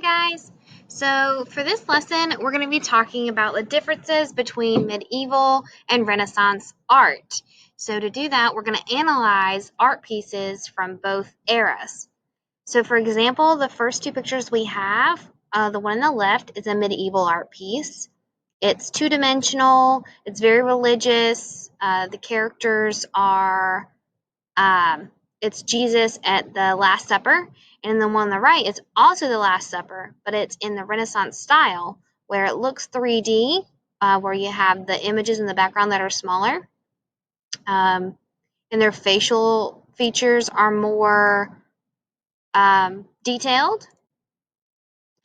guys! So for this lesson, we're going to be talking about the differences between medieval and Renaissance art. So to do that, we're going to analyze art pieces from both eras. So for example, the first two pictures we have, the one on the left is a medieval art piece. It's two-dimensional, it's very religious, the characters are it's Jesus at the Last Supper, and the one on the right is also the Last Supper, but it's in the Renaissance style where it looks 3D, where you have the images in the background that are smaller, and their facial features are more detailed.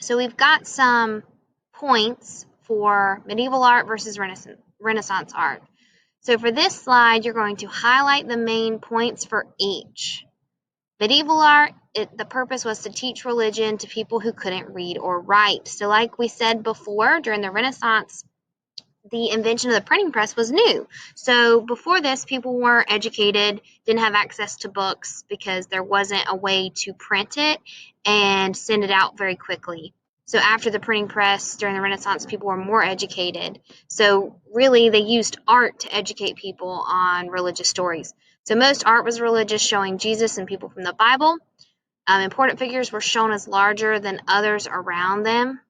So we've got some points for medieval art versus Renaissance art. So for this slide, you're going to highlight the main points for each. Medieval art, the purpose was to teach religion to people who couldn't read or write. So like we said before, during the Renaissance, the invention of the printing press was new. So before this, people weren't educated, didn't have access to books because there wasn't a way to print it and send it out very quickly. So after the printing press, during the Renaissance, people were more educated. So really, they used art to educate people on religious stories. So most art was religious, showing Jesus and people from the Bible. Important figures were shown as larger than others around them.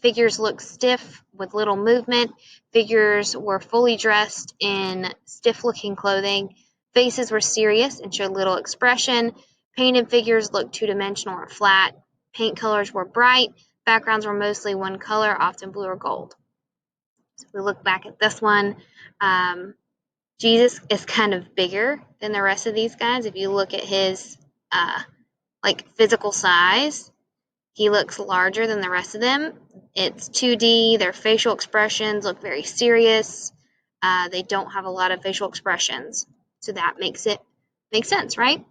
Figures looked stiff with little movement. Figures were fully dressed in stiff-looking clothing. Faces were serious and showed little expression. Painted figures looked two-dimensional or flat. Paint colors were bright. Backgrounds were mostly one color, often blue or gold. So if we look back at this one, Jesus is kind of bigger than the rest of these guys. If you look at his physical size, he looks larger than the rest of them. It's 2D. Their facial expressions look very serious. They don't have a lot of facial expressions. So that makes sense, right?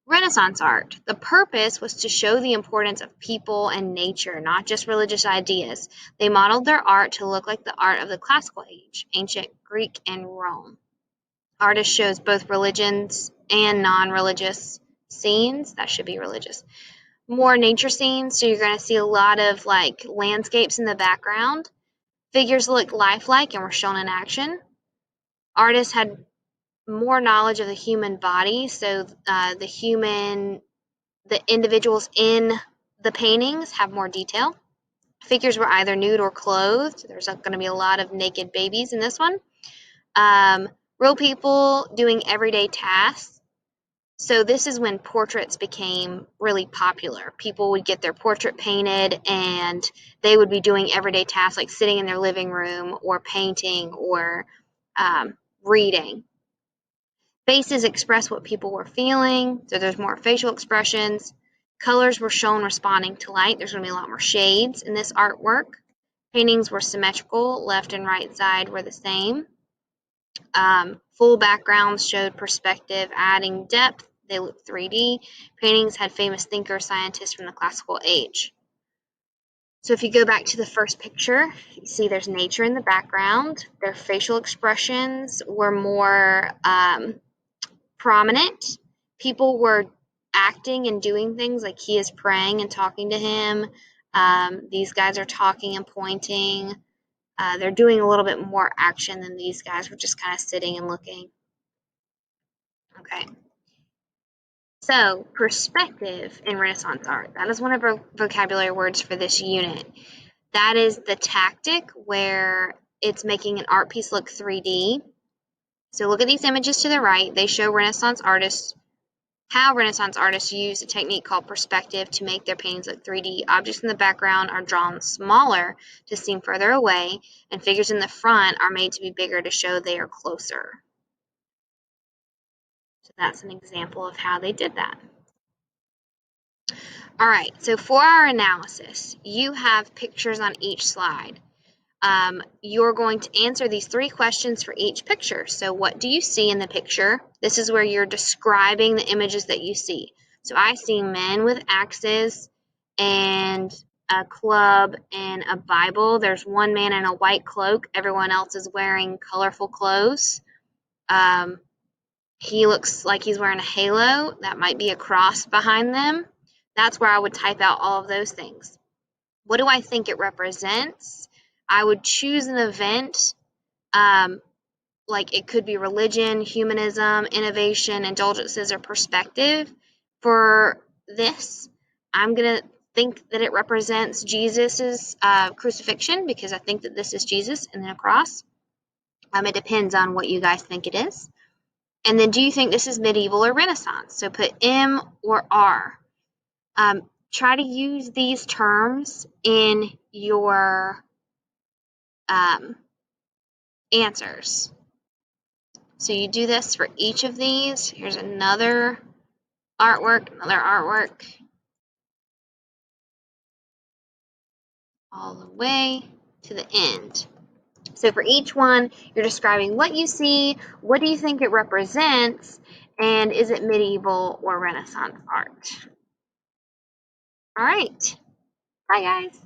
Renaissance art. The purpose was to show the importance of people and nature, not just religious ideas. They modeled their art to look like the art of the classical age, ancient Greek and Rome. Artist shows both religions and non-religious scenes. That should be religious. More nature scenes, so you're going to see a lot of landscapes in the background. Figures look lifelike and were shown in action. Artists had more knowledge of the human body, so the individuals in the paintings have more detail. Figures were either nude or clothed. There's going to be a lot of naked babies in this one. Real people doing everyday tasks. So this is when portraits became really popular. People would get their portrait painted and they would be doing everyday tasks like sitting in their living room or painting or reading. Faces express what people were feeling, so there's more facial expressions. Colors were shown responding to light. There's going to be a lot more shades in this artwork. Paintings were symmetrical. Left and right side were the same. Full backgrounds showed perspective, adding depth. They looked 3D. Paintings had famous thinkers, scientists from the classical age. So if you go back to the first picture, you see there's nature in the background. Their facial expressions were more prominent. People were acting and doing things, like he is praying and talking to him. These guys are talking and pointing. They're doing a little bit more action than these guys were just kind of sitting and looking. Okay. So, perspective in Renaissance art. That is one of our vocabulary words for this unit. That is the tactic where it's making an art piece look 3D. So look at these images to the right. They show how Renaissance artists use a technique called perspective to make their paintings look 3D. Objects in the background are drawn smaller to seem further away, and figures in the front are made to be bigger to show they are closer. So that's an example of how they did that. All right, so for our analysis, you have pictures on each slide. You're going to answer these 3 questions for each picture. So what do you see in the picture? This is where you're describing the images that you see. So I see men with axes and a club and a Bible. There's one man in a white cloak. Everyone else is wearing colorful clothes. He looks like he's wearing a halo. That might be a cross behind them. That's where I would type out all of those things. what do I think it represents? I would choose an event, like it could be religion, humanism, innovation, indulgences, or perspective. For this, I'm going to think that it represents Jesus's crucifixion, because I think that this is Jesus and then a cross. It depends on what you guys think it is. And then, do you think this is medieval or Renaissance? So put M or R. Try to use these terms in your answers. So you do this for each of these. Here's another artwork, all the way to the end. So for each one, you're describing what you see, what do you think it represents, and is it medieval or Renaissance art? All right. Bye, guys.